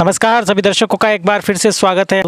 नमस्कार सभी दर्शकों का एक बार फिर से स्वागत है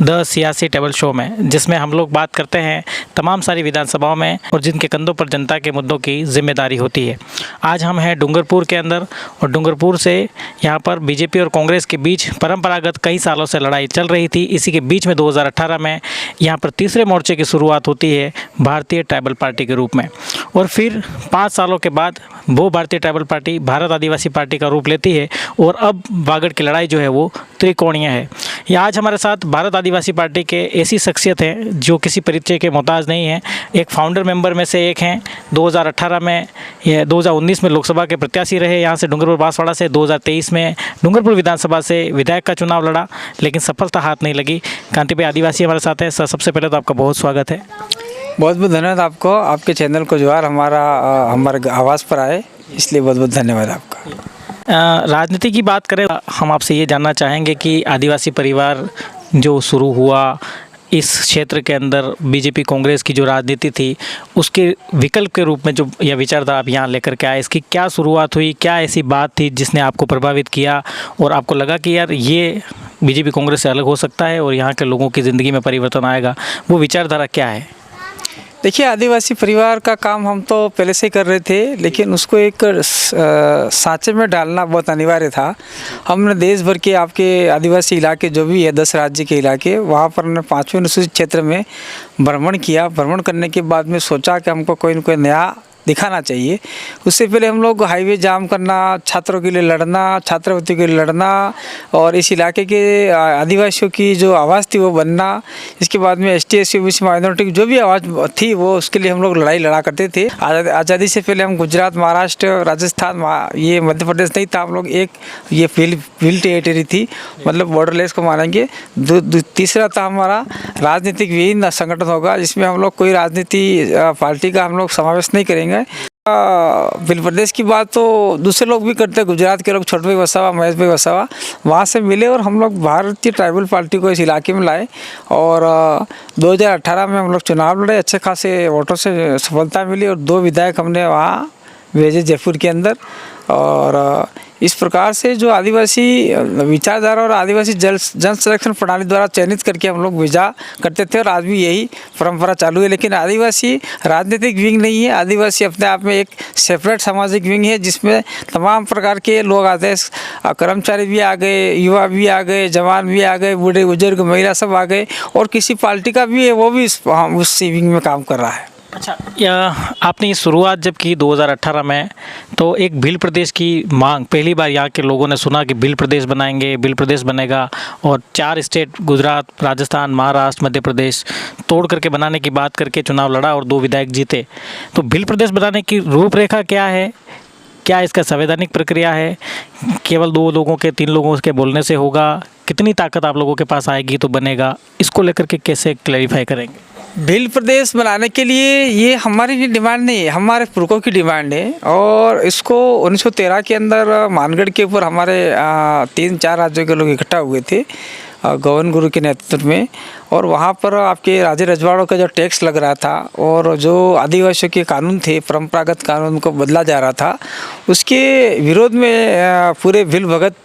द सियासी टेबल शो में, जिसमें हम लोग बात करते हैं तमाम सारी विधानसभाओं में और जिनके कंधों पर जनता के मुद्दों की जिम्मेदारी होती है। आज हम हैं डूंगरपुर के अंदर और डूंगरपुर से यहाँ पर बीजेपी और कांग्रेस के बीच परंपरागत कई सालों से लड़ाई चल रही थी। इसी के बीच में 2018 में यहाँ पर तीसरे मोर्चे की शुरुआत होती है भारतीय ट्राइबल पार्टी के रूप में, और फिर 5 सालों के बाद वो भारतीय ट्राइबल पार्टी भारत आदिवासी पार्टी का रूप लेती है और अब बागड़ की लड़ाई जो है वो त्रिकोणीय है। ये आज हमारे साथ भारत आदिवासी पार्टी के ऐसी शख्सियत हैं जो किसी परिचय के मोहताज नहीं हैं। एक फाउंडर मेंबर में से एक हैं। 2018 में 2019 में लोकसभा के प्रत्याशी रहे यहाँ से डूंगरपुर बांसवाड़ा से। 2023 में डूंगरपुर विधानसभा से विधायक का चुनाव लड़ा, लेकिन सफलता हाथ नहीं लगी। कांति भाई आदिवासी हमारे साथ है। सर, सबसे पहले तो आपका बहुत स्वागत है। बहुत बहुत धन्यवाद आपको, आपके चैनल को जो हमारे आवाज़ पर आए, इसलिए बहुत बहुत धन्यवाद आपका। राजनीति की बात करें, हम आपसे ये जानना चाहेंगे कि आदिवासी परिवार जो शुरू हुआ इस क्षेत्र के अंदर, बीजेपी कांग्रेस की जो राजनीति थी उसके विकल्प के रूप में जो यह विचारधारा आप यहाँ लेकर के आए, इसकी क्या शुरुआत हुई? क्या ऐसी बात थी जिसने आपको प्रभावित किया और आपको लगा कि यार ये बीजेपी कांग्रेस से अलग हो सकता है और यहाँ के लोगों की ज़िंदगी में परिवर्तन आएगा? वो विचारधारा क्या है? देखिए, आदिवासी परिवार का काम हम तो पहले से ही कर रहे थे, लेकिन उसको एक सांचे में डालना बहुत अनिवार्य था। हमने देश भर के आपके आदिवासी इलाके जो भी है 10 राज्य के इलाके, वहाँ पर हमने 5वें अनुसूचित क्षेत्र में भ्रमण किया। भ्रमण करने के बाद में सोचा कि हमको कोई न कोई नया दिखाना चाहिए। उससे पहले हम लोग हाईवे जाम करना, छात्रों के लिए लड़ना, छात्रवृत्ति के लिए लड़ना और इस इलाके के आदिवासियों की जो आवाज़ थी वो बनना। इसके बाद में ST SC OBC माइनॉरिटी की जो भी आवाज़ थी वो उसके लिए हम लोग लड़ाई लड़ा करते थे। आज़ादी से पहले हम गुजरात, महाराष्ट्र, राजस्थान, ये मध्य प्रदेश नहीं था, हम लोग एक ये फील्ड टेरिटरी थी, मतलब बॉर्डरलेस को मानेंगे। तीसरा था हमारा राजनीतिक विहीन संगठन होगा, जिसमें हम लोग कोई राजनीति पार्टी का हम लोग समावेश नहीं करेंगे। बिल प्रदेश की बात तो दूसरे लोग भी करते हैं। गुजरात के लोग छोटे भाई वसावा, महेश भाई वसावा, वहाँ से मिले और हम लोग भारतीय ट्राइबल पार्टी को इस इलाके में लाए और 2018 में हम लोग चुनाव लड़े। अच्छे खासे वोटों से सफलता मिली और 2 विधायक हमने वहाँ भेजे जयपुर के अंदर। और इस प्रकार से जो आदिवासी विचारधारा और आदिवासी जन संरक्षण प्रणाली द्वारा चयनित करके हम लोग भेजा करते थे और आज भी यही परंपरा चालू है। लेकिन आदिवासी राजनीतिक विंग नहीं है, आदिवासी अपने आप में एक सेपरेट सामाजिक विंग है, जिसमें तमाम प्रकार के लोग आते हैं। कर्मचारी भी आ गए, युवा भी आ गए, जवान भी आ गए, बूढ़े बुजुर्ग, महिला सब आ गए और किसी पार्टी का भी है वो भी उस विंग में काम कर रहा है। अच्छा, आपने ये शुरुआत जब की 2018 में, तो एक भील प्रदेश की मांग पहली बार यहाँ के लोगों ने सुना कि भील प्रदेश बनाएंगे, भील प्रदेश बनेगा और 4 स्टेट गुजरात, राजस्थान, महाराष्ट्र, मध्य प्रदेश तोड़ करके बनाने की बात करके चुनाव लड़ा और 2 विधायक जीते। तो भील प्रदेश बनाने की रूपरेखा क्या है? क्या इसका संवैधानिक प्रक्रिया है? केवल 2 लोगों के 3 लोगों के बोलने से होगा? कितनी ताकत आप लोगों के पास आएगी तो बनेगा? इसको लेकर के कैसे क्लैरिफाई करेंगे? भील प्रदेश बनाने के लिए ये हमारी भी डिमांड नहीं है, हमारे पुरखों की डिमांड है। और इसको 1913 के अंदर मानगढ़ के ऊपर हमारे 3-4 राज्यों के लोग इकट्ठा हुए थे गवर्नर गुरु के नेतृत्व में, और वहाँ पर आपके राजे रजवाड़ों का जो टैक्स लग रहा था और जो आदिवासियों के कानून थे, परंपरागत कानून को बदला जा रहा था, उसके विरोध में पूरे भील भगत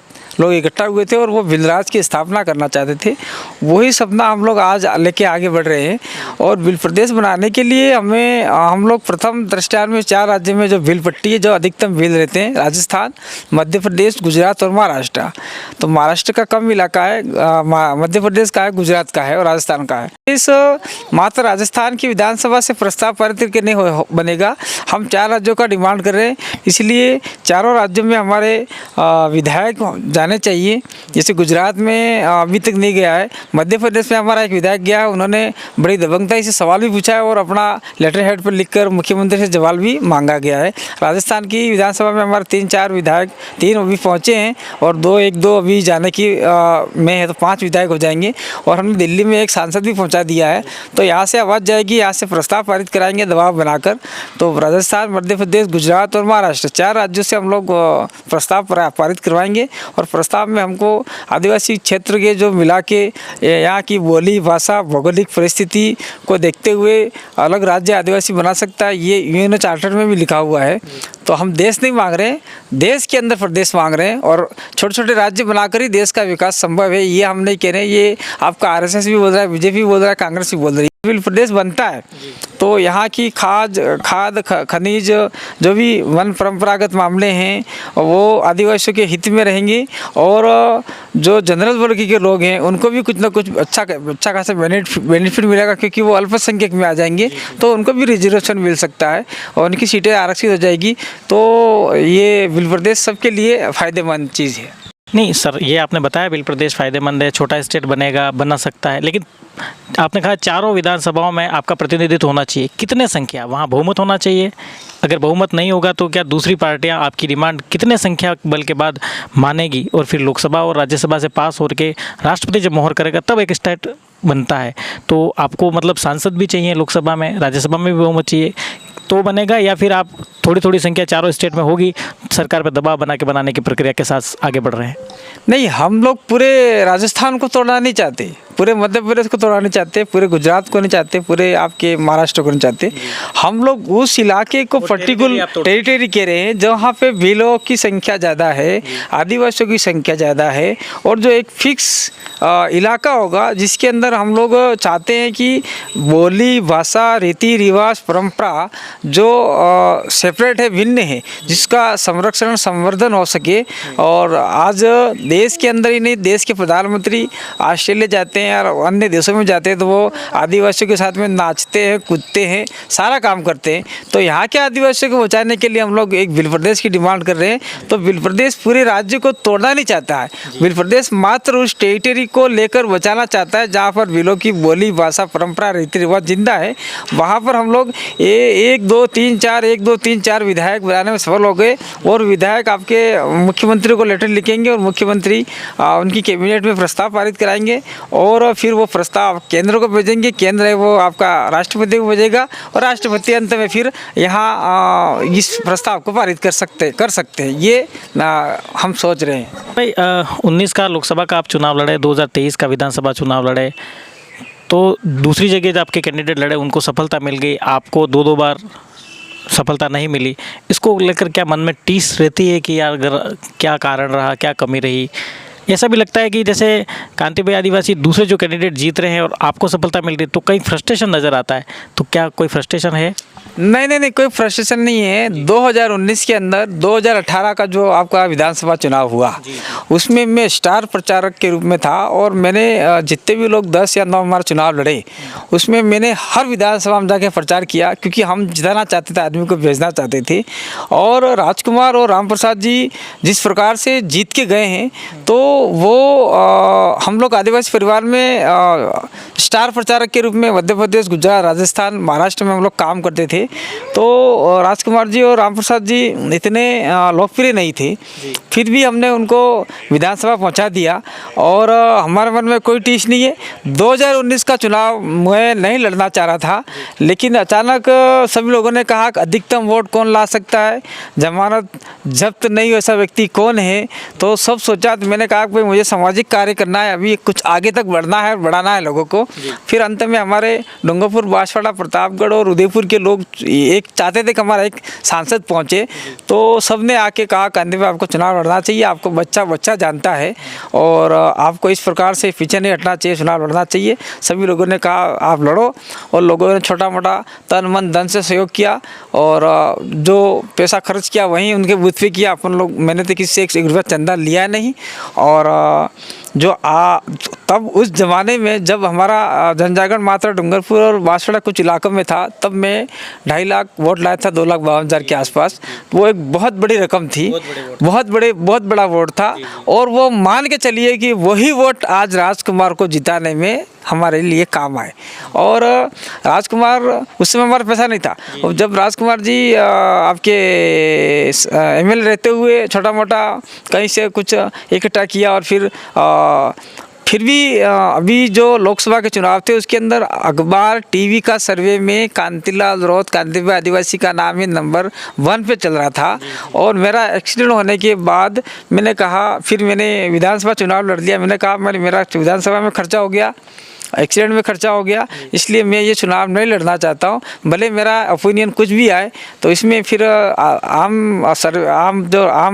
लोग इकट्ठा हुए थे और वो भीलराज की स्थापना करना चाहते थे। वही सपना हम लोग आज लेके आगे बढ़ रहे हैं। और भील प्रदेश बनाने के लिए हम लोग प्रथम दृष्टया में 4 राज्य में जो भील पट्टी है, जो अधिकतम भील रहते हैं, राजस्थान, मध्य प्रदेश, गुजरात और महाराष्ट्र। तो महाराष्ट्र का कम इलाका है, मध्य प्रदेश का है, गुजरात का है और राजस्थान का है। इस मात्र राजस्थान की विधानसभा से प्रस्ताव पारित करके नहीं बनेगा। हम 4 राज्यों का डिमांड कर रहे हैं, इसलिए चारों राज्यों में हमारे विधायक जाने चाहिए। जैसे गुजरात में अभी तक नहीं गया है, मध्य प्रदेश में हमारा एक विधायक गया, उन्होंने बड़ी दबंगताई से सवाल भी पूछा है और अपना लेटर हेड पर लिखकर मुख्यमंत्री से जवाब भी मांगा गया है। राजस्थान की विधानसभा में हमारे 3-4 विधायक, 3 अभी पहुँचे हैं और 1-2 अभी जाने की में है, तो 5 विधायक हो जाएंगे। और हमने दिल्ली में एक सांसद भी पहुँचा दिया है, तो यहाँ से आवाज़ जाएगी, यहाँ से प्रस्ताव पारित कराएंगे दबाव बनाकर। तो राजस्थान, मध्य प्रदेश, गुजरात और महाराष्ट्र 4 राज्यों से हम लोग प्रस्ताव पारित करवाएंगे। और प्रस्ताव में हमको आदिवासी क्षेत्र के जो मिला के यहाँ की बोली, भाषा, भौगोलिक परिस्थिति को देखते हुए अलग राज्य आदिवासी बना सकता है, ये UN चार्टर में भी लिखा हुआ है। तो हम देश नहीं मांग रहे हैं, देश के अंदर प्रदेश मांग रहे हैं और छोटे छोटे राज्य बनाकर ही देश का विकास संभव है। ये हम नहीं कह रहे हैं, ये आपका आरएसएस भी बोल रहा है, बीजेपी भी बोल रहा है, कांग्रेस भी बोल रही है। बिल प्रदेश बनता है तो यहाँ की खाद खनिज जो भी वन परंपरागत मामले हैं वो आदिवासियों के हित में रहेंगे और जो जनरल वर्ग के लोग हैं उनको भी कुछ ना कुछ अच्छा खासा बेनिफिट मिलेगा, क्योंकि वो अल्पसंख्यक में आ जाएंगे तो उनको भी रिजर्वेशन मिल सकता है और उनकी सीटें आरक्षित हो जाएगी। तो ये बिल प्रदेश सबके लिए फ़ायदेमंद चीज़ है। नहीं सर, ये आपने बताया बिल प्रदेश फ़ायदेमंद है, छोटा स्टेट बना सकता है, लेकिन आपने कहा चारों विधानसभाओं में आपका प्रतिनिधित्व होना चाहिए। कितने संख्या वहाँ बहुमत होना चाहिए? अगर बहुमत नहीं होगा तो क्या दूसरी पार्टियां आपकी डिमांड कितने संख्या बल के बाद मानेगी और फिर लोकसभा और राज्यसभा से पास होकर राष्ट्रपति जब मोहर करेगा तब एक स्टेट बनता है? तो आपको मतलब सांसद भी चाहिए लोकसभा में, राज्यसभा में भी बहुमत चाहिए तो बनेगा, या फिर आप थोड़ी थोड़ी संख्या चारों स्टेट में होगी, सरकार पर दबाव बनाने की प्रक्रिया के साथ आगे बढ़ रहे हैं? नहीं, हम लोग पूरे राजस्थान को तोड़ना नहीं चाहते, पूरे मध्य प्रदेश को तोड़ना नहीं चाहते, पूरे गुजरात को नहीं चाहते, पूरे आपके महाराष्ट्र को नहीं चाहते। हम लोग उस इलाके को पर्टिकुलर टेरिटरी कह रहे हैं जहाँ पे भीलों की संख्या ज़्यादा है, आदिवासियों की संख्या ज़्यादा है और जो एक फिक्स इलाका होगा जिसके अंदर हम लोग चाहते हैं कि बोली भाषा रीति रिवाज परंपरा जो सेपरेट है, भिन्न है, जिसका संरक्षण संवर्धन हो सके। और आज देश के अंदर ही नहीं, देश के प्रधानमंत्री ऑस्ट्रेलिया जाते हैं और अन्य देशों में जाते हैं तो वो आदिवासियों के साथ में नाचते हैं, कूदते हैं, सारा काम करते हैं। तो यहाँ के आदिवासियों को बचाने के लिए हम लोग एक बिल प्रदेश की डिमांड कर रहे हैं। तो बिल प्रदेश पूरे राज्य को तोड़ना नहीं चाहता है, बिल प्रदेश मात्र उस टेरिटरी को लेकर बचाना चाहता है जहाँ पर बिलों की बोली भाषा परंपरा रीति रिवाज जिंदा है। वहाँ पर हम लोग 1 2 3 4 विधायक बनाने में सफल हो गए और विधायक आपके मुख्यमंत्री को लेटर लिखेंगे और मुख्यमंत्री उनकी कैबिनेट में प्रस्ताव पारित कराएंगे और फिर वो प्रस्ताव केंद्र को भेजेंगे, केंद्र है वो आपका राष्ट्रपति को भेजेगा और राष्ट्रपति अंत में फिर यहाँ इस प्रस्ताव को पारित कर सकते हैं। ये हम सोच रहे हैं। भाई 19 का लोकसभा का आप चुनाव लड़े, 2023 का विधानसभा चुनाव लड़े, तो दूसरी जगह जो आपके कैंडिडेट लड़े उनको सफलता मिल गई, आपको 2 बार सफलता नहीं मिली। इसको लेकर क्या मन में टीस रहती है कि यार क्या कारण रहा, क्या कमी रही? ऐसा भी लगता है कि जैसे कांति भाई आदिवासी दूसरे जो कैंडिडेट जीत रहे हैं और आपको सफलता मिल रही है तो कहीं फ्रस्ट्रेशन नज़र आता है, तो क्या कोई फ्रस्ट्रेशन है? नहीं, कोई फ्रस्ट्रेशन नहीं है। 2019 के अंदर 2018 का जो आपका विधानसभा चुनाव हुआ उसमें मैं स्टार प्रचारक के रूप में था और मैंने जितने भी लोग 10 या 9 हमारे चुनाव लड़े उसमें मैंने हर विधानसभा में जाके प्रचार किया, क्योंकि हम जिताना चाहते थे, आदमी को भेजना चाहते थे। और राजकुमार और राम प्रसाद जी जिस प्रकार से जीत के गए हैं तो वो हम लोग आदिवासी परिवार में स्टार प्रचारक के रूप में मध्य प्रदेश, गुजरात, राजस्थान, महाराष्ट्र में हम लोग काम करते थे। तो राजकुमार जी और राम प्रसाद जी इतने लोकप्रिय नहीं थे, फिर भी हमने उनको विधानसभा पहुंचा दिया और हमारे मन में कोई टीस नहीं है। 2019 का चुनाव मैं नहीं लड़ना चाह रहा था, लेकिन अचानक सभी लोगों ने कहा कि अधिकतम वोट कौन ला सकता है, जमानत जब्त नहीं ऐसा व्यक्ति कौन है। तो सब सोचा, तो मैंने कहा कि भाई मुझे सामाजिक कार्य करना है, अभी कुछ आगे तक बढ़ना है, बढ़ाना है लोगों को। फिर अंत में हमारे डूंगरपुर, बांसवाड़ा, प्रतापगढ़ और उदयपुर के लोग एक चाहते थे कि हमारा एक सांसद पहुंचे, तो सबने आके कहा कांति भाई आपको चुनाव लड़ना चाहिए, आपको बच्चा जानता है और आपको इस प्रकार से पीछे नहीं हटना चाहिए, चुनाव लड़ना चाहिए। सभी लोगों ने कहा आप लड़ो और लोगों ने छोटा मोटा तन मन धन से सहयोग किया और जो पैसा खर्च किया वहीं उनके बूथ पे किया। अपन लोग, मैंने तो किसी से 1 रुपया चंदा लिया नहीं। और जो तब उस ज़माने में जब हमारा जनजागरण मात्रा डूंगरपुर और बांसवाड़ा कुछ इलाकों में था, तब मैं 2.5 लाख वोट लाया था, 2,52,000 के आसपास। वो एक बहुत बड़ी रकम थी, बहुत बड़ा वोट था। और वो मान के चलिए कि वही वोट आज राजकुमार को जिताने में हमारे लिए काम आए। और राजकुमार, उस समय हमारा पैसा नहीं था, और जब राजकुमार जी आपके MLA रहते हुए छोटा मोटा कहीं से कुछ इकट्ठा किया और फिर भी अभी जो लोकसभा के चुनाव थे उसके अंदर अखबार टीवी का सर्वे में कांतिलाल रौत, कांति भाई आदिवासी का नाम ही नंबर 1 पे चल रहा था। और मेरा एक्सीडेंट होने के बाद मैंने कहा, फिर मैंने विधानसभा चुनाव लड़ लिया। मैंने कहा मेरा विधानसभा में खर्चा हो गया, एक्सीडेंट में खर्चा हो गया, इसलिए मैं ये चुनाव नहीं लड़ना चाहता हूँ। भले मेरा ओपिनियन कुछ भी आए तो इसमें फिर आम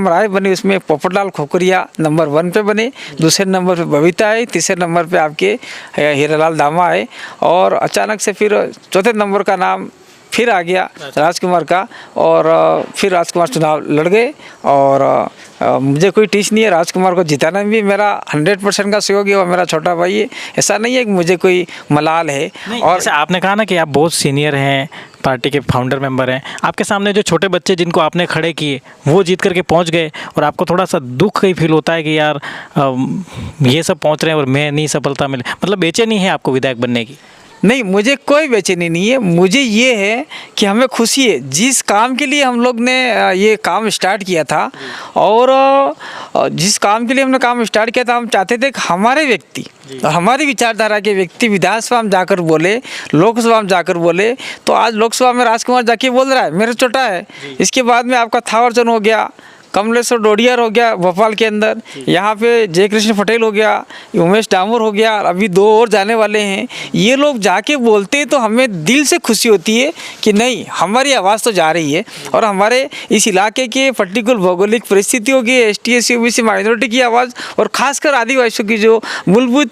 राय बनी, उसमें पोपटलाल खोखरिया नंबर 1 पे बने, दूसरे नंबर पे बबीता आए, तीसरे नंबर पे आपके हीरालाल दामा आए, और अचानक से फिर चौथे नंबर का नाम फिर आ गया राजकुमार का, और फिर राजकुमार चुनाव लड़ गए। और मुझे कोई टीच नहीं है, राजकुमार को जिताना भी मेरा 100% का सहयोग है, और मेरा छोटा भाई है, ऐसा नहीं है कि मुझे कोई मलाल है। और जैसे आपने कहा ना कि आप बहुत सीनियर हैं, पार्टी के फाउंडर मेंबर हैं, आपके सामने जो छोटे बच्चे जिनको आपने खड़े किए वो जीत करके पहुंच गए, और आपको थोड़ा सा दुख ही फील होता है कि यार ये सब पहुंच रहे हैं और मैं नहीं सफलता मिले, मतलब बेचैनी है आपको विधायक बनने की? नहीं, मुझे कोई बेचैनी नहीं है। मुझे ये है कि हमें खुशी है जिस काम के लिए हम लोग ने ये काम स्टार्ट किया था, और जिस काम के लिए हमने काम स्टार्ट किया था, हम चाहते थे कि हमारे व्यक्ति और हमारी विचारधारा के व्यक्ति विधानसभा में जाकर बोले, लोकसभा में जाकर बोले। तो आज लोकसभा में राजकुमार जाके बोल रहा है, मेरा छोटा है। इसके बाद में आपका थावरचंद हो गया, कमलेश्वर डोडियर हो गया भोपाल के अंदर, यहाँ पे जयकृष्ण पटेल हो गया, उमेश डामोर हो गया, अभी 2 और जाने वाले हैं। ये लोग जाके बोलते हैं तो हमें दिल से खुशी होती है कि नहीं, हमारी आवाज़ तो जा रही है, और हमारे इस इलाके के पर्टिकुलर भौगोलिक परिस्थितियों की, ST SC OBC माइनॉरिटी की आवाज़, और ख़ासकर आदिवासियों की जो मूलभूत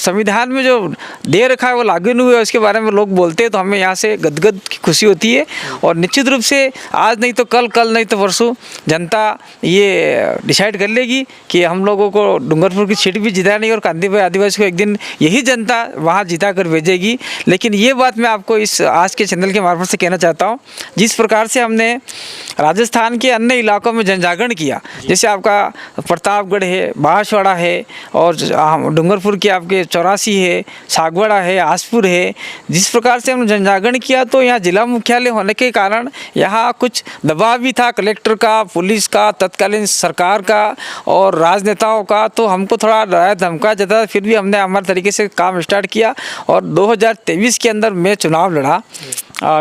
संविधान में जो दे रखा है वो लागू नहीं हुआ, उसके बारे में लोग बोलते हैं, तो हमें यहाँ से गदगद की खुशी होती है। और निश्चित रूप से आज नहीं तो कल, कल नहीं तो परसों जनता ये डिसाइड कर लेगी कि हम लोगों को डूंगरपुर की सीट भी जितानी है, और कांदी भाई आदिवासी को एक दिन यही जनता वहाँ जिता कर भेजेगी। लेकिन ये बात मैं आपको इस आज के चैनल के मार्फत से कहना चाहता हूँ, जिस प्रकार से हमने राजस्थान के अन्य इलाकों में जनजागरण किया, जैसे आपका प्रतापगढ़ है, बांसवाड़ा है, और डूंगरपुर के आपके 84 है, सागवाड़ा है, आसपुर है, जिस प्रकार से हमने जनजागरण किया, तो यहाँ जिला मुख्यालय होने के कारण यहाँ कुछ दबाव भी था कलेक्टर का, पुलिस का, तत्कालीन सरकार का और राजनेताओं का। तो हमको थोड़ा डराया धमकाया जाता था, फिर भी हमने हमारे तरीके से काम स्टार्ट किया, और 2023 के अंदर मैं चुनाव लड़ा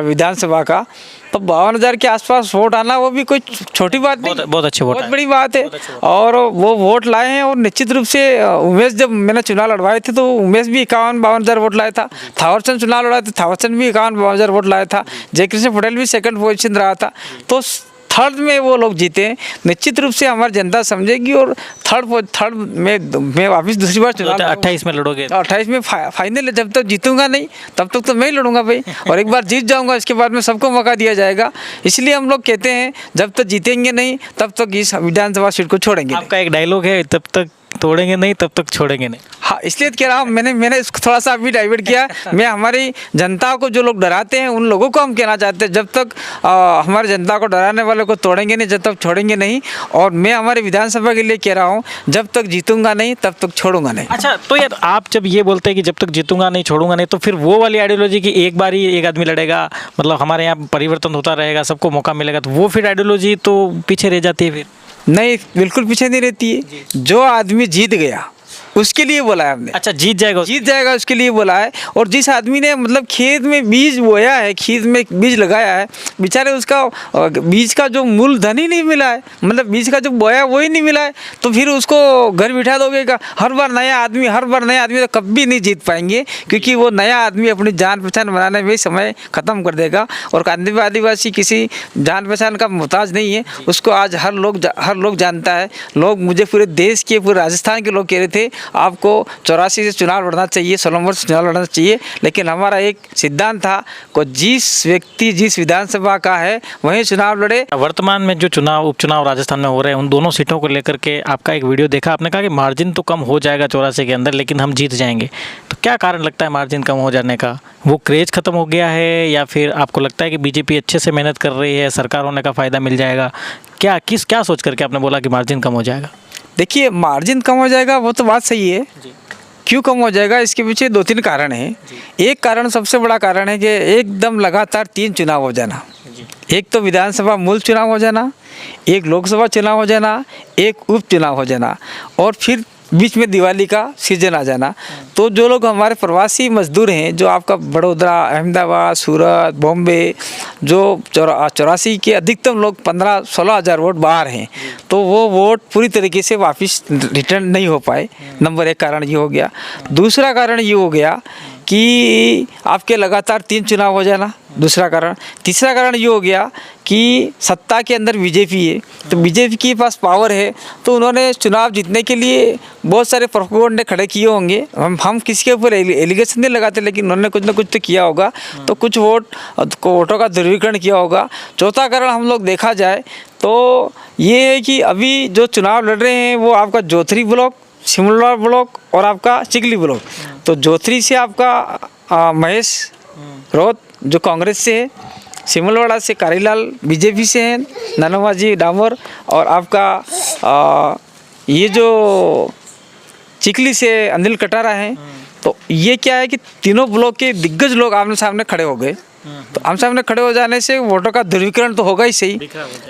विधानसभा का। तो 52,000 के आसपास वोट आना वो भी कोई छोटी बात नहीं, बहुत अच्छे वोट, बहुत बड़ी बात है। और वो वोट लाए हैं, और निश्चित रूप से उमेश, जब मैंने चुनाव लड़वाए थे तो उमेश भी 51-52,000 वोट लाया था। थावरचंद चुनाव लड़ाए थे, थावरचंद भी 51-52,000 वोट लाया था। जयकृष्ण पटेल भी 2nd पोजीशन रहा था, तो 3rd में वो लोग जीते। निश्चित रूप से हमारी जनता समझेगी, और थर्ड में मैं वापस दूसरी बार चुनाव 28 में लड़ोगे? 28 में फाइनल है। जब तक जीतूंगा नहीं तब तक तो मैं ही लड़ूंगा भाई, और एक बार जीत जाऊंगा इसके बाद में सबको मौका दिया जाएगा। इसलिए हम लोग कहते हैं जब तक जीतेंगे नहीं तब तक इस विधानसभा सीट को छोड़ेंगे। आपका एक डायलॉग है, तब तक तोड़ेंगे नहीं तब तक छोड़ेंगे नहीं। हाँ, इसलिए कह रहा हूँ, मैंने इसको थोड़ा सा अभी डाइवर्ट किया। मैं हमारी जनता को, जो लोग डराते हैं, उन लोगों को हम कहना चाहते हैं, जब तक हमारी जनता को डराने वाले को तोड़ेंगे नहीं, जब तक छोड़ेंगे नहीं। और मैं हमारे विधानसभा के लिए कह रहा हूँ, जब तक जीतूंगा नहीं तब तक छोड़ूंगा नहीं। अच्छा, तो यार आप जब ये बोलते हैं कि जब तक जीतूंगा नहीं छोड़ूंगा नहीं, तो फिर वो वाली आइडियोलॉजी की एक बार ही एक आदमी लड़ेगा, मतलब हमारे यहाँ परिवर्तन होता रहेगा, सबको मौका मिलेगा, तो वो फिर आइडियोलॉजी तो पीछे रह जाती है फिर? नहीं, बिल्कुल पीछे नहीं रहती है। जो आदमी जीत गया उसके लिए बोला है हमने। अच्छा, जीत जाएगा उसके लिए बोला है। और जिस आदमी ने मतलब खेत में बीज बोया है, खेत में बीज लगाया है, बेचारे उसका बीज का जो मूलधन ही नहीं मिला है, मतलब बीज का जो बोया वो ही नहीं मिला है, तो फिर उसको घर बिठा दोगे का? हर बार नया आदमी तो कभी नहीं जीत पाएंगे, क्योंकि वो नया आदमी अपनी जान पहचान बनाने में समय ख़त्म कर देगा। और कांदी आदिवासी किसी जान पहचान का मोहताज नहीं है, उसको आज हर लोग जानता है। लोग, मुझे पूरे देश के, पूरे राजस्थान के लोग कह रहे थे आपको 84 से चुनाव लड़ना चाहिए, 16 वर्ष से चुनाव लड़ना चाहिए। लेकिन हमारा एक सिद्धांत था कि जिस व्यक्ति जिस विधानसभा का है वहीं चुनाव लड़े। वर्तमान में जो उपचुनाव राजस्थान में हो रहे हैं, उन दोनों सीटों को लेकर के आपका एक वीडियो देखा, आपने कहा कि मार्जिन तो कम हो जाएगा 84 के अंदर, लेकिन हम जीत जाएंगे। तो क्या कारण लगता है मार्जिन कम हो जाने का? वो क्रेज खत्म हो गया है, या फिर आपको लगता है कि बीजेपी अच्छे से मेहनत कर रही है, सरकार होने का फ़ायदा मिल जाएगा? क्या सोच करके आपने बोला कि मार्जिन कम हो जाएगा? देखिए, मार्जिन कम हो जाएगा वो तो बात सही है। क्यों कम हो जाएगा, इसके पीछे 2-3 कारण हैं। एक कारण, सबसे बड़ा कारण है कि एकदम लगातार 3 चुनाव हो जाना। एक तो विधानसभा मूल चुनाव हो जाना, एक लोकसभा चुनाव हो जाना, एक उपचुनाव हो जाना, और फिर बीच में दिवाली का सीजन आ जाना, तो जो लोग हमारे प्रवासी मजदूर हैं, जो आपका बड़ौदा, अहमदाबाद, सूरत, बॉम्बे, जो 84 के अधिकतम लोग 15-16 हज़ार वोट बाहर हैं, तो वो वोट पूरी तरीके से वापस रिटर्न नहीं हो पाए। नंबर 1 कारण ये हो गया। दूसरा कारण ये हो गया कि आपके लगातार 3 चुनाव हो जाना, दूसरा कारण। तीसरा कारण ये हो गया कि सत्ता के अंदर बीजेपी है, तो बीजेपी के पास पावर है, तो उन्होंने चुनाव जीतने के लिए बहुत सारे प्रोपेगेंडे खड़े किए होंगे। हम किसी के ऊपर एलिगेशन नहीं लगाते, लेकिन उन्होंने कुछ ना कुछ तो किया होगा, तो कुछ वोटों का ध्रुवीकरण किया होगा। चौथा कारण हम लोग देखा जाए तो ये है कि अभी जो चुनाव लड़ रहे हैं वो आपका जोथरी ब्लॉक, सिमुलर ब्लॉक और आपका चिखली ब्लॉक। तो जोथरी से आपका महेश रौत जो कांग्रेस से है, सिमलवाड़ा से कारीलाल बीजेपी से हैं, ननोमाजी डामोर, और आपका ये जो चिखली से अनिल कटारा हैं। तो ये क्या है कि तीनों ब्लॉक के दिग्गज लोग आमने सामने खड़े हो गए। तो आमने सामने खड़े हो जाने से वोटों का ध्रुवीकरण तो होगा ही सही,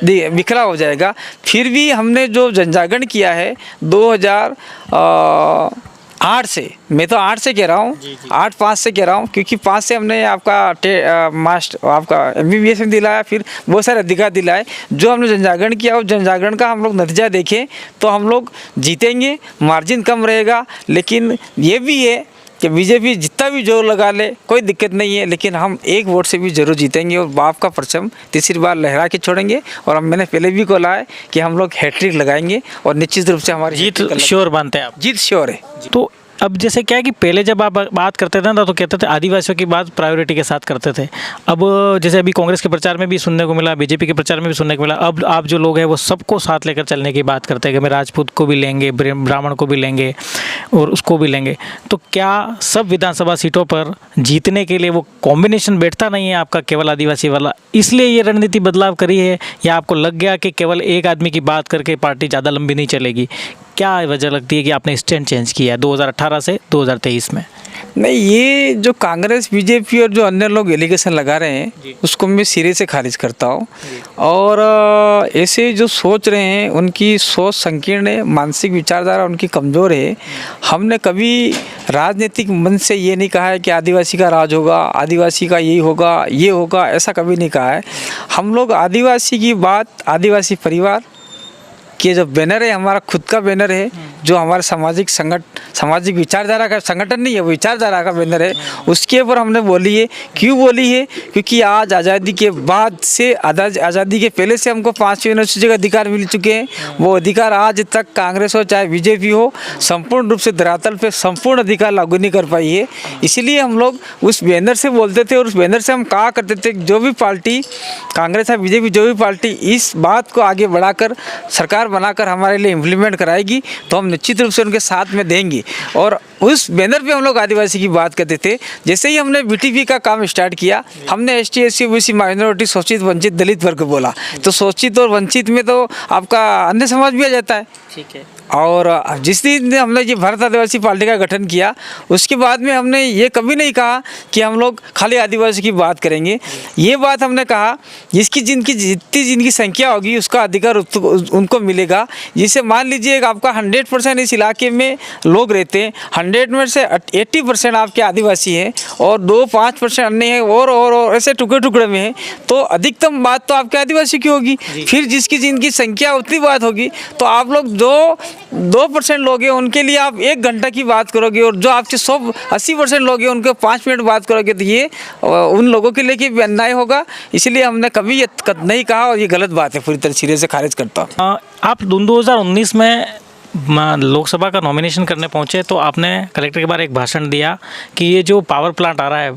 बिखरा हो जाएगा। फिर भी हमने जो जनजागरण किया है 2008 से, मैं तो 8 से कह रहा हूँ, 8-5 से कह रहा हूँ, क्योंकि 5 से हमने आपका मास्टर आपका MBBS में दिलाया, फिर बहुत सारे अधिकार दिलाए। जो हमने जनजागरण किया उस जनजागरण का हम लोग नतीजा देखें तो हम लोग जीतेंगे, मार्जिन कम रहेगा। लेकिन ये भी है कि बीजेपी जितना भी जोर लगा ले कोई दिक्कत नहीं है, लेकिन हम 1 वोट से भी जरूर जीतेंगे और बाप का परचम तीसरी बार लहरा के छोड़ेंगे। और मैंने पहले भी बोला है कि हम लोग हैट्रिक लगाएंगे और निश्चित रूप से हमारी जीत श्योर मानते हैं आप? जीत श्योर है। तो अब जैसे क्या है कि पहले जब आप बात करते थे ना तो कहते थे आदिवासियों की बात प्रायोरिटी के साथ करते थे। अब जैसे अभी कांग्रेस के प्रचार में भी सुनने को मिला, बीजेपी के प्रचार में भी सुनने को मिला, अब आप जो लोग हैं वो सबको साथ लेकर चलने की बात करते हैं कि मैं राजपूत को भी लेंगे, ब्राह्मण को भी लेंगे और उसको भी लेंगे। तो क्या सब विधानसभा सीटों पर जीतने के लिए वो कॉम्बिनेशन बैठता नहीं है आपका केवल आदिवासी वाला, इसलिए ये रणनीति बदलाव करी है, या आपको लग गया कि केवल एक आदमी की बात करके पार्टी ज़्यादा लंबी नहीं चलेगी? क्या वजह लगती है कि आपने स्टैंड चेंज किया है 2018 से 2023 में? नहीं, ये जो कांग्रेस, बीजेपी और जो अन्य लोग एलिगेशन लगा रहे हैं उसको मैं सिरे से खारिज करता हूँ। और ऐसे जो सोच रहे हैं उनकी सोच संकीर्ण है, मानसिक विचारधारा उनकी कमज़ोर है। हमने कभी राजनीतिक मन से ये नहीं कहा है कि आदिवासी का राज होगा, आदिवासी का यही होगा, ये होगा, ऐसा कभी नहीं कहा है। हम लोग आदिवासी की बात, आदिवासी परिवार कि जो बैनर है हमारा खुद का बैनर है, जो हमारा सामाजिक विचारधारा का संगठन नहीं है, वो विचारधारा का बैनर है, उसके ऊपर हमने बोली है। क्यों बोली है? क्योंकि आज आज़ादी के बाद से, आज़ादी के पहले से हमको 5 यूनिवर्सिटी का अधिकार मिल चुके हैं। वो अधिकार आज तक कांग्रेस हो चाहे बीजेपी हो, संपूर्ण रूप से धरातल पे संपूर्ण अधिकार लागू नहीं कर पाई है। इसीलिए हम लोग उस बैनर से बोलते थे और उस बैनर से हम कहा करते थे जो भी पार्टी, कांग्रेस या बीजेपी, जो भी पार्टी इस बात को आगे बढ़ाकर सरकार बनाकर हमारे लिए इम्प्लीमेंट कराएगी तो हम निश्चित रूप से उनके साथ में देंगे। और उस बैनर पे हम लोग आदिवासी की बात करते थे। जैसे ही हमने BTP का काम स्टार्ट किया, हमने ST SC OBC माइनॉरिटी, शोषित वंचित दलित वर्ग बोला। तो शोषित और वंचित में तो आपका अन्य समाज भी आ जाता है। ठीक है। और जिस दिन हमने ये भारत आदिवासी पार्टी का गठन किया उसके बाद में हमने ये कभी नहीं कहा कि हम लोग खाली आदिवासी की बात करेंगे। ये बात हमने कहा जितनी संख्या होगी उसका अधिकार उनको मिलेगा। जिसे मान लीजिए आपका 100% इस इलाके में लोग रहते हैं, 100 में से 80% आपके आदिवासी हैं और 2-5% अन्य हैं और ऐसे टुकड़े में हैं, तो अधिकतम बात तो आपके आदिवासी की होगी। फिर जिनकी संख्या उतनी बात होगी, तो आप लोग जो 2% लोग हैं उनके लिए आप 1 घंटा की बात करोगे और जो आपके 80% लोग हैं उनके 5 मिनट बात करोगे, तो ये उन लोगों के लिए भी अन्याय होगा। इसलिए हमने कभी ये नहीं कहा और ये गलत बात है, पूरी तरह सिरे से खारिज करता हूँ। आप 2019 में लोकसभा का नॉमिनेशन करने पहुंचे तो आपने कलेक्टर के बाहर एक भाषण दिया कि ये जो पावर प्लांट आ रहा है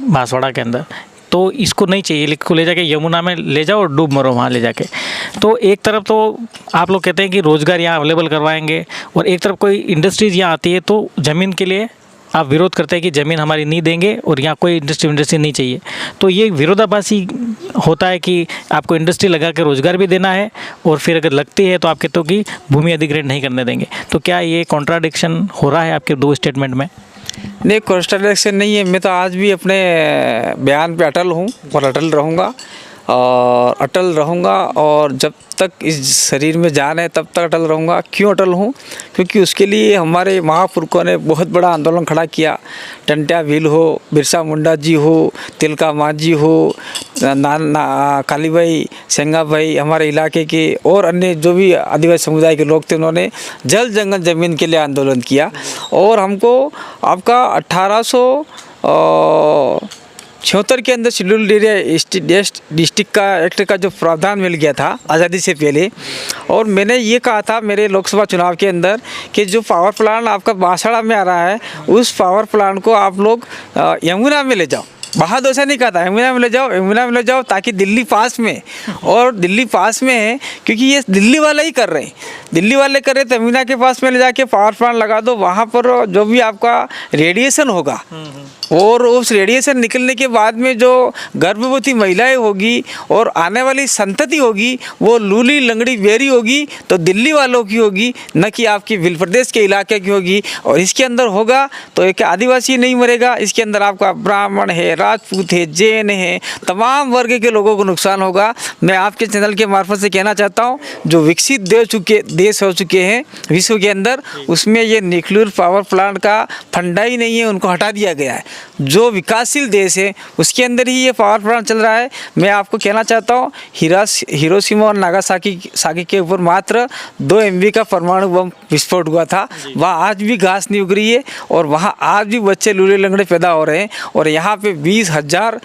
बांसवाड़ा के अंदर, तो इसको नहीं चाहिए, इसको ले जाके यमुना में ले जाओ और डूब मरो वहाँ ले जाके। तो एक तरफ तो आप लोग कहते हैं कि रोज़गार यहाँ अवेलेबल करवाएंगे और एक तरफ कोई इंडस्ट्रीज़ यहाँ आती है तो ज़मीन के लिए आप विरोध करते हैं कि ज़मीन हमारी नहीं देंगे और यहाँ कोई इंडस्ट्री नहीं चाहिए। तो ये विरोधाभासी होता है कि आपको इंडस्ट्री लगा के रोज़गार भी देना है और फिर अगर लगती है तो आप कहते हो कि भूमि अधिग्रहण नहीं करने देंगे। तो क्या ये कॉन्ट्राडिक्शन हो रहा है आपके 2 स्टेटमेंट में? नहीं, कॉन्ट्राडिक्शन नहीं है। मैं तो आज भी अपने बयान पे अटल हूँ और अटल रहूँगा। और अटल रहूँगा, और जब तक इस शरीर में जान है तब तक अटल रहूँगा। क्यों अटल हूँ? क्योंकि उसके लिए हमारे महापुरुषों ने बहुत बड़ा आंदोलन खड़ा किया। टंट्या भील हो, बिरसा मुंडा जी हो, तिलका मांझी हो, कालीबाई, सेंगाबाई, हमारे इलाके के और अन्य जो भी आदिवासी समुदाय के लोग थे, उन्होंने जल जंगल ज़मीन के लिए आंदोलन किया। और हमको आपका 1876 के अंदर शेड्यूल्ड एरिया डिस्ट्रिक्ट का एक्ट का जो प्रावधान मिल गया था आज़ादी से पहले। और मैंने ये कहा था मेरे लोकसभा चुनाव के अंदर कि जो पावर प्लांट आपका बांसवाड़ा में आ रहा है, उस पावर प्लांट को आप लोग यमुना में ले जाओ। बहादोसा नहीं कहा था, यमुना में ले जाओ, यमुना में ले जाओ, ताकि दिल्ली पास में, और दिल्ली पास में है क्योंकि ये दिल्ली वाला ही कर रहे हैं, दिल्ली वाले कर रहे हैं, तो यमुना के पास में ले जाके पावर प्लांट लगा दो। वहाँ पर जो भी आपका रेडिएशन होगा और उस रेडिएशन निकलने के बाद में जो गर्भवती महिलाएं होगी और आने वाली संतति होगी, वो लूली लंगड़ी बेरी होगी तो दिल्ली वालों की होगी, न कि आपकी भील प्रदेश के इलाके की होगी। और इसके अंदर होगा तो एक आदिवासी नहीं मरेगा, इसके अंदर आपका ब्राह्मण है, राजपूत है, जैन है, तमाम वर्ग के लोगों को नुकसान होगा। मैं आपके चैनल के मार्फत से कहना चाहता हूँ, जो विकसित देश हो चुके हैं विश्व के अंदर, उसमें ये न्यूक्लियर पावर प्लांट का फंडा ही नहीं है, उनको हटा दिया गया है। जो विकासशील देश है उसके अंदर ही ये पावर प्लांट चल रहा है। मैं आपको कहना चाहता हूँ, हिरोशिमा और नागासाकी के ऊपर मात्र 2 MB का परमाणु बम विस्फोट हुआ था। वहाँ आज भी घास नहीं उग रही है और वहाँ आज भी बच्चे लूले लंगड़े पैदा हो रहे हैं। और यहाँ पे 20,000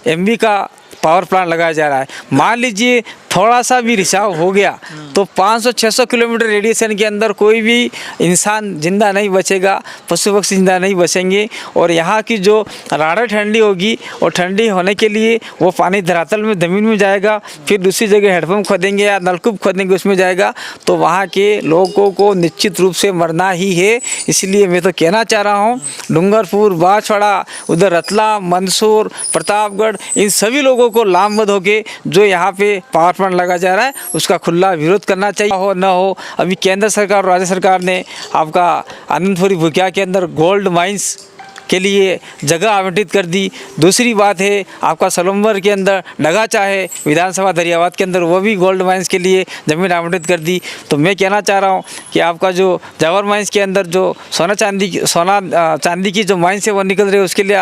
MB का पावर प्लांट लगाया जा रहा है। मान लीजिए थोड़ा सा भी रिसाव हो गया तो 500-600 किलोमीटर रेडिएशन के अंदर कोई भी इंसान जिंदा नहीं बचेगा, पशु पक्षी जिंदा नहीं बचेंगे। और यहाँ की जो राड़ा ठंडी होगी, और ठंडी होने के लिए वो पानी धरातल में ज़मीन में जाएगा, फिर दूसरी जगह हेडपम्प खोदेंगे या नलकूप खोदेंगे, उसमें जाएगा, तो वहाँ के लोगों को निश्चित रूप से मरना ही है। इसलिए मैं तो कहना चाह रहा हूँ, डूंगरपुर, बांसवाड़ा, उधर रतलाम, मंदसौर, प्रतापगढ़, इन सभी लोगों को लामबंद होके जो यहाँ पे पावर प्लांट लगा जा रहा है उसका खुला विरोध करना चाहिए। हो न हो, अभी केंद्र सरकार और राज्य सरकार ने आपका आनंदपुरी भुकिया के अंदर गोल्ड माइंस के लिए जगह आवंटित कर दी। दूसरी बात है आपका सलम्बर के अंदर डगा चाहे विधानसभा दरियाबाद के अंदर वो भी गोल्ड माइंस के लिए ज़मीन आवंटित कर दी। तो मैं कहना चाह रहा हूँ कि आपका जो जावर माइंस के अंदर जो सोना चांदी की जो माइंस है वो निकल रही है, उसके लिए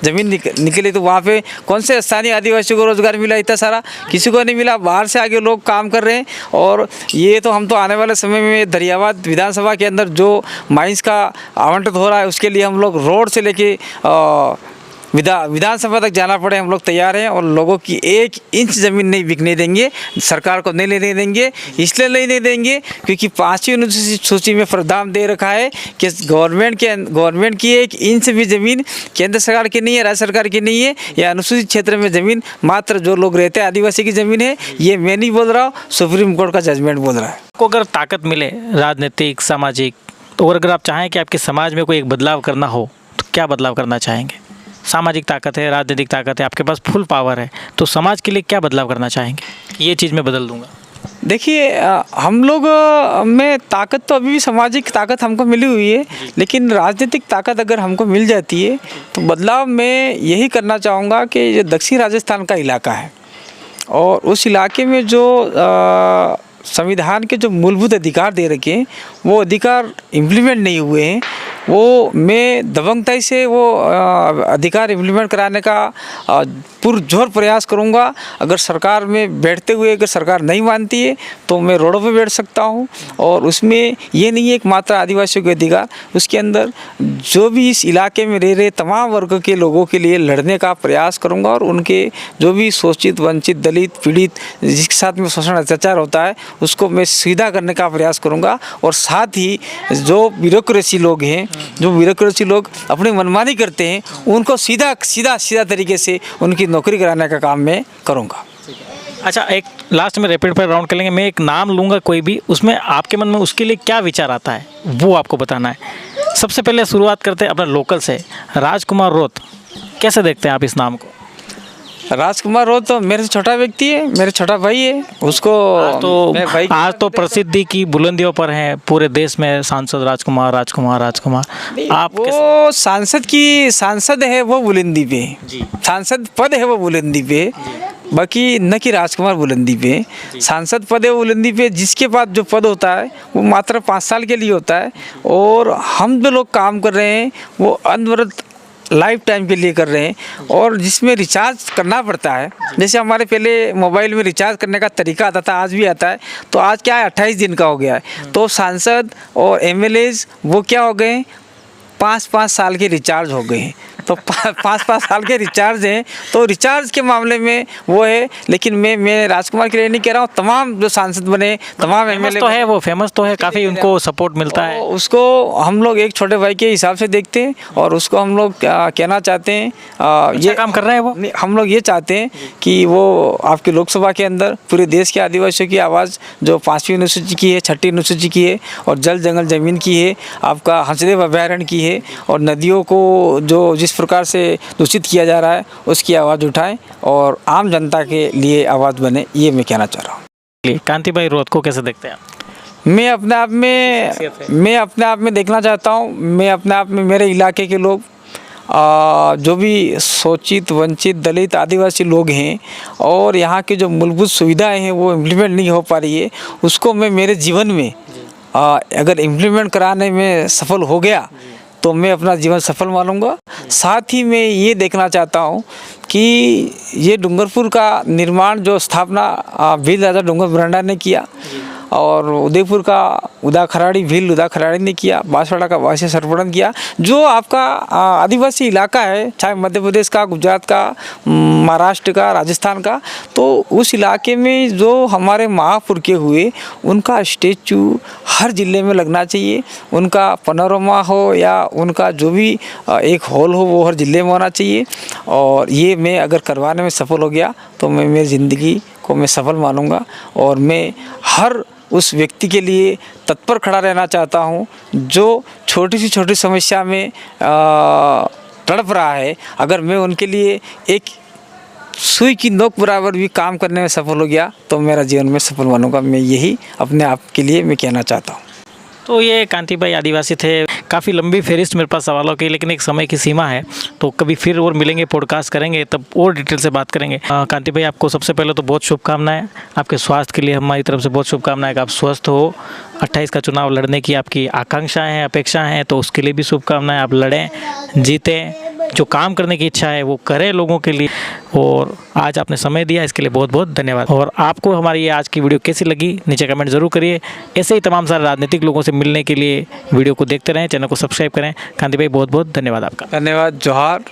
ज़मीन निकली, तो वहाँ पे कौन से स्थानीय आदिवासियों को रोज़गार मिला? इतना सारा किसी को नहीं मिला। बाहर से आगे लोग काम कर रहे हैं। और ये तो हम तो आने वाले समय में दरियाबाद विधानसभा के अंदर जो माइंस का आवंटित हो रहा है उसके लिए हम लोग रोड से लेके विधानसभा तक जाना पड़े, हम लोग तैयार हैं। और लोगों की 1 इंच ज़मीन नहीं बिकने देंगे, सरकार को नहीं लेने देंगे। इसलिए नहीं देंगे क्योंकि 5वीं अनुसूचित सूची में प्रावधान दे रखा है कि गवर्नमेंट की 1 इंच भी ज़मीन केंद्र सरकार की नहीं है, राज्य सरकार की नहीं है। या अनुसूचित क्षेत्र में ज़मीन मात्र जो लोग रहते हैं आदिवासी की ज़मीन है। ये मैं नहीं बोल रहा हूँ, सुप्रीम कोर्ट का जजमेंट बोल रहा है। को अगर ताकत मिले राजनीतिक, सामाजिक, तो अगर आप चाहें कि आपके समाज में कोई एक बदलाव करना हो तो क्या बदलाव करना चाहेंगे? सामाजिक ताकत है, राजनीतिक ताकत है, आपके पास फुल पावर है, तो समाज के लिए क्या बदलाव करना चाहेंगे? ये चीज़ मैं बदल दूंगा। देखिए, हम लोग में ताकत तो अभी भी सामाजिक ताकत हमको मिली हुई है, लेकिन राजनीतिक ताकत अगर हमको मिल जाती है तो बदलाव मैं यही करना चाहूँगा कि ये दक्षिण राजस्थान का इलाका है और उस इलाके में जो संविधान के जो मूलभूत अधिकार दे रखे हैं वो अधिकार इम्प्लीमेंट नहीं हुए हैं। वो मैं दबंगताई से वो अधिकार इम्प्लीमेंट कराने का पुरजोर प्रयास करूंगा। अगर सरकार में बैठते हुए अगर सरकार नहीं मानती है तो मैं रोडों पे बैठ सकता हूं। और उसमें ये नहीं है एक मात्र आदिवासियों के अधिकार, उसके अंदर जो भी इस इलाके में रह रहे तमाम वर्ग के लोगों के लिए लड़ने का प्रयास करूँगा। और उनके जो भी शोषित, वंचित, दलित, पीड़ित, जिसके साथ में शोषण अत्याचार होता है उसको मैं सीधा करने का प्रयास करूँगा। और साथ ही जो ब्यूरोक्रेसी लोग हैं, जो ब्यूरोक्रेसी लोग अपनी मनमानी करते हैं, उनको सीधा तरीके से उनकी नौकरी कराने का काम मैं करूँगा। अच्छा, एक लास्ट में रैपिड फायर राउंड करेंगे। मैं एक नाम लूँगा कोई भी, उसमें आपके मन में उसके लिए क्या विचार आता है वो आपको बताना है। सबसे पहले शुरुआत करते हैं अपना लोकल से, राजकुमार रोत। कैसे देखते हैं आप इस नाम को? राजकुमार हो तो मेरे से छोटा व्यक्ति है, मेरे छोटा भाई है, उसको मैं भाई आज तो प्रसिद्धि की बुलंदियों पर है पूरे देश में सांसद राजकुमार राजकुमार राजकुमार। आप वो सांसद है वो बुलंदी पे, जी। सांसद पद है वो बुलंदी पे, बाकी न कि राजकुमार बुलंदी पे। सांसद पद है वो बुलंदी पे, जिसके पास जो पद होता है वो मात्र 5 साल के लिए होता है, और हम जो लोग काम कर रहे हैं वो अनवरत लाइफ टाइम के लिए कर रहे हैं, और जिसमें रिचार्ज करना पड़ता है। जैसे हमारे पहले मोबाइल में रिचार्ज करने का तरीका आता था, आज भी आता है, तो आज क्या है 28 दिन का हो गया है। तो सांसद और एमएलएज वो क्या हो गए, 5-5 साल के रिचार्ज हो गए हैं। तो 5-5 साल के रिचार्ज हैं, तो रिचार्ज के मामले में वो है। लेकिन मैं राजकुमार के लिए नहीं कह रहा हूँ, तमाम जो सांसद बने, तमाम एमएलए तो है, वो फेमस तो है, काफ़ी उनको सपोर्ट मिलता है। उसको हम लोग एक छोटे भाई के हिसाब से देखते हैं, और उसको हम लोग कहना चाहते हैं ये काम कर रहे हैं वो। हम लोग ये चाहते हैं कि वो आपकी लोकसभा के अंदर पूरे देश के आदिवासियों की आवाज़, जो 5वीं अनुसूची की है, 6ठी अनुसूची की है, और जल जंगल ज़मीन की है, आपका हंसदेव अभयारण्य की है, और नदियों को जो जिस प्रकार से दूषित किया जा रहा है उसकी आवाज़ उठाएं और आम जनता के लिए आवाज़ बने, ये मैं कहना चाह रहा हूँ। कांति भाई रोहत को कैसे देखते हैं आप? मैं अपने आप में देखना चाहता हूँ, मैं अपने आप में, मेरे इलाके के लोग जो भी शोषित, वंचित, दलित, आदिवासी लोग हैं, और यहाँ की जो मूलभूत सुविधाएं हैं वो इम्प्लीमेंट नहीं हो पा रही है, उसको मैं मेरे जीवन में अगर इम्प्लीमेंट कराने में सफल हो गया तो मैं अपना जीवन सफल मानूंगा। साथ ही मैं ये देखना चाहता हूँ कि ये डूंगरपुर का निर्माण, जो स्थापना भील राजा डूंगर बरांडा ने किया, और उदयपुर का उदा खराड़ी ने किया, बांसवाड़ा का वासी सरपड़न किया, जो आपका आदिवासी इलाका है, चाहे मध्य प्रदेश का, गुजरात का, महाराष्ट्र का, राजस्थान का, तो उस इलाके में जो हमारे महापुरखे हुए उनका स्टेचू हर ज़िले में लगना चाहिए, उनका पनोरमा हो या उनका जो भी एक हॉल हो वो हर ज़िले में होना चाहिए। और ये मैं अगर करवाने में सफल हो गया तो मैं मेरी ज़िंदगी को मैं सफल मानूंगा, और मैं हर उस व्यक्ति के लिए तत्पर खड़ा रहना चाहता हूं जो छोटी से छोटी समस्या में तड़प रहा है। अगर मैं उनके लिए एक सुई की नोक बराबर भी काम करने में सफल हो गया तो मेरा जीवन में सफल मानूंगा। मैं यही अपने आप के लिए मैं कहना चाहता हूँ। तो ये कांति भाई आदिवासी थे। काफ़ी लंबी फहरिस्त मेरे पास सवालों की, लेकिन एक समय की सीमा है, तो कभी फिर और मिलेंगे, पॉडकास्ट करेंगे, तब और डिटेल से बात करेंगे। कांति भाई, आपको सबसे पहले तो बहुत शुभकामनाएं, आपके स्वास्थ्य के लिए हमारी तरफ से बहुत शुभकामनाएं कि आप स्वस्थ हो। 28 का चुनाव लड़ने की आपकी आकांक्षाएं हैं, अपेक्षाएं हैं, तो उसके लिए भी शुभकामनाएं। आप लड़ें, जीतें, जो काम करने की इच्छा है वो करें लोगों के लिए। और आज आपने समय दिया, इसके लिए बहुत बहुत धन्यवाद। और आपको हमारी ये आज की वीडियो कैसी लगी नीचे कमेंट ज़रूर करिए। ऐसे ही तमाम सारे राजनीतिक लोगों से मिलने के लिए वीडियो को देखते रहें, चैनल को सब्सक्राइब करें। कांति भाई, बहुत बहुत धन्यवाद आपका। धन्यवाद, जोहार।